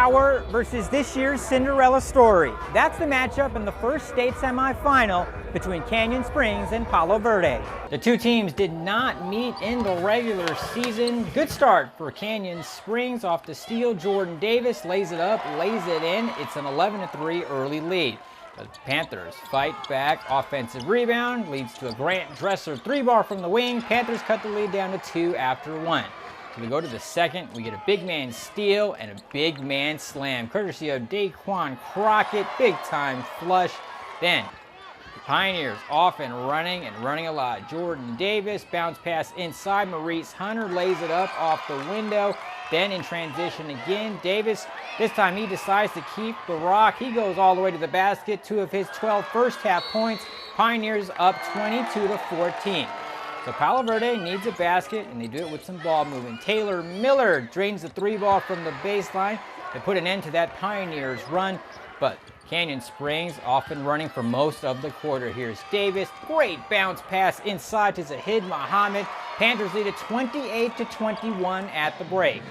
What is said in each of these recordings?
power versus this year's Cinderella story. That's the matchup in the first state semifinal between Canyon Springs and Palo Verde. The two teams did not meet in the regular season. Good start for Canyon Springs off the steal. Jordan Davis lays it up, lays it in. It's an 11-3 early lead. The Panthers fight back. Offensive rebound leads to a Grant Dressler 3-ball from the wing. Panthers cut the lead down to 2 after 1. So we go to the second. We get a big man steal and a big man slam, courtesy of Daquan Crockett. Big time flush. Then the Pioneers off and running a lot. Jordan Davis bounce pass inside. Maurice Hunter lays it up off the window. Then in transition again, Davis, this time he decides to keep the rock. He goes all the way to the basket. 2 of his 12 first half points. Pioneers up 22-14. So Palo Verde needs a basket, and they do it with some ball movement. Taylor Miller drains the 3-ball from the baseline. They put an end to that Pioneers run, but Canyon Springs off and running for most of the quarter. Here's Davis. Great bounce pass inside to Zahid Muhammad. Panthers lead at 28-21 at the break.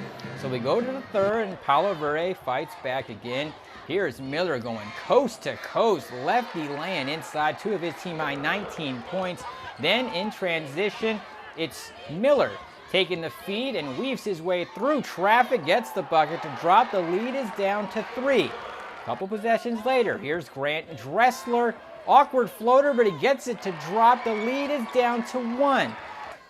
So we go to the third, and Palo Verde fights back again. Here's Miller going coast to coast. Lefty laying inside. 2 of his team high 19 points. Then in transition, it's Miller taking the feed and weaves his way through traffic, gets the bucket to drop. The lead is down to 3. A couple possessions later, here's Grant Dressler. Awkward floater, but he gets it to drop. The lead is down to 1.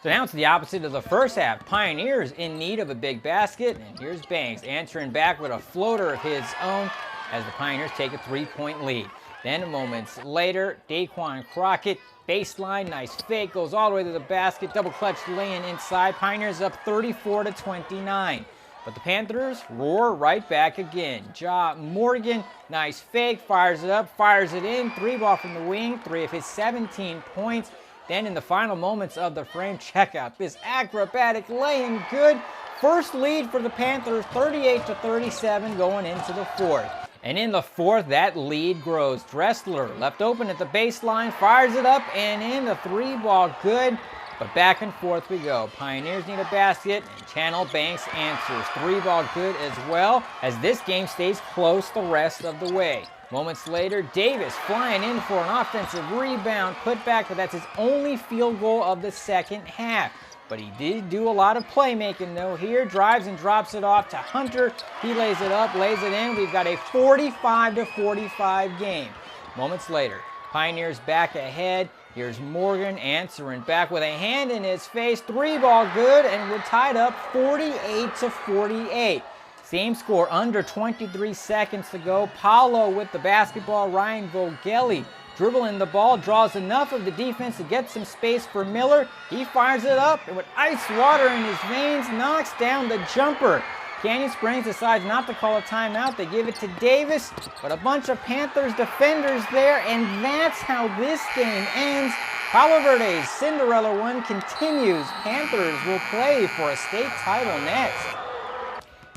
So now it's the opposite of the first half. Pioneers in need of a big basket, and here's Banks answering back with a floater of his own as the Pioneers take a 3-point lead. Then moments later, Daquan Crockett, baseline, nice fake, goes all the way to the basket, double clutch laying inside. Pioneers up 34-29. But the Panthers roar right back again. Ja Morgan, nice fake, fires it up, fires it in. 3-ball from the wing, 3 of his 17 points. Then in the final moments of the frame, check out this acrobatic laying good. First lead for the Panthers, 38-37 going into the fourth. And in the fourth, that lead grows. Dressler left open at the baseline, fires it up and in. The 3-ball good, but back and forth we go. Pioneers need a basket, and Channel Banks answers. 3-ball good as well, as this game stays close the rest of the way. Moments later, Davis flying in for an offensive rebound, put back, but that's his only field goal of the second half. But he did do a lot of playmaking though. Here, drives and drops it off to Hunter. He lays it up, lays it in. We've got a 45-45 game. Moments later, Pioneers back ahead. Here's Morgan answering back with a hand in his face. 3-ball good, and we're tied up 48-48. Same score, under 23 seconds to go. Palo with the basketball. Ryan Vogeli dribbling the ball, draws enough of the defense to get some space for Miller. He fires it up, and with ice water in his veins, knocks down the jumper. Canyon Springs decides not to call a timeout. They give it to Davis, but a bunch of Panthers defenders there, and that's how this game ends. Palo Verde's Cinderella run continues. Panthers will play for a state title next.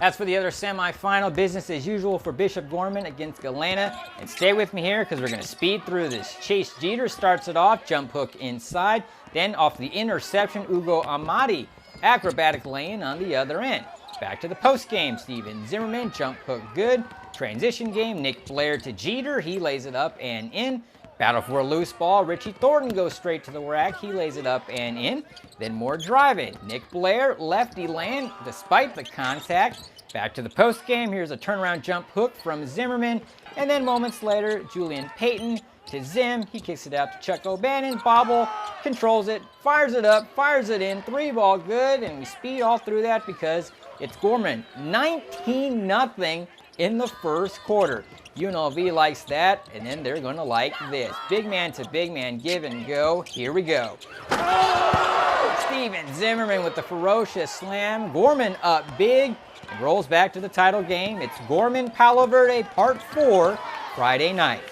As for the other semifinal, business as usual for Bishop Gorman against Galena. And stay with me here because we're going to speed through this. Chase Jeter starts it off, jump hook inside. Then off the interception, Ugo Amadi, acrobatic lane on the other end. Back to the post game, Steven Zimmerman, jump hook good. Transition game, Nick Blair to Jeter. He lays it up and in. Battle for a loose ball. Richie Thornton goes straight to the rack. He lays it up and in. Then more driving. Nick Blair, lefty land despite the contact. Back to the post game. Here's a turnaround jump hook from Zimmerman. And then moments later, Julian Payton to Zim. He kicks it out to Chuck O'Bannon. Bobble controls it, fires it up, fires it in. 3-ball good. And we speed all through that because it's Gorman. 19-0 in the first quarter. UNLV likes that, and then they're going to like this. Big man to big man, give and go. Here we go. Oh! Steven Zimmerman with the ferocious slam. Gorman up big and rolls back to the title game. It's Gorman Palo Verde Part 4 Friday night.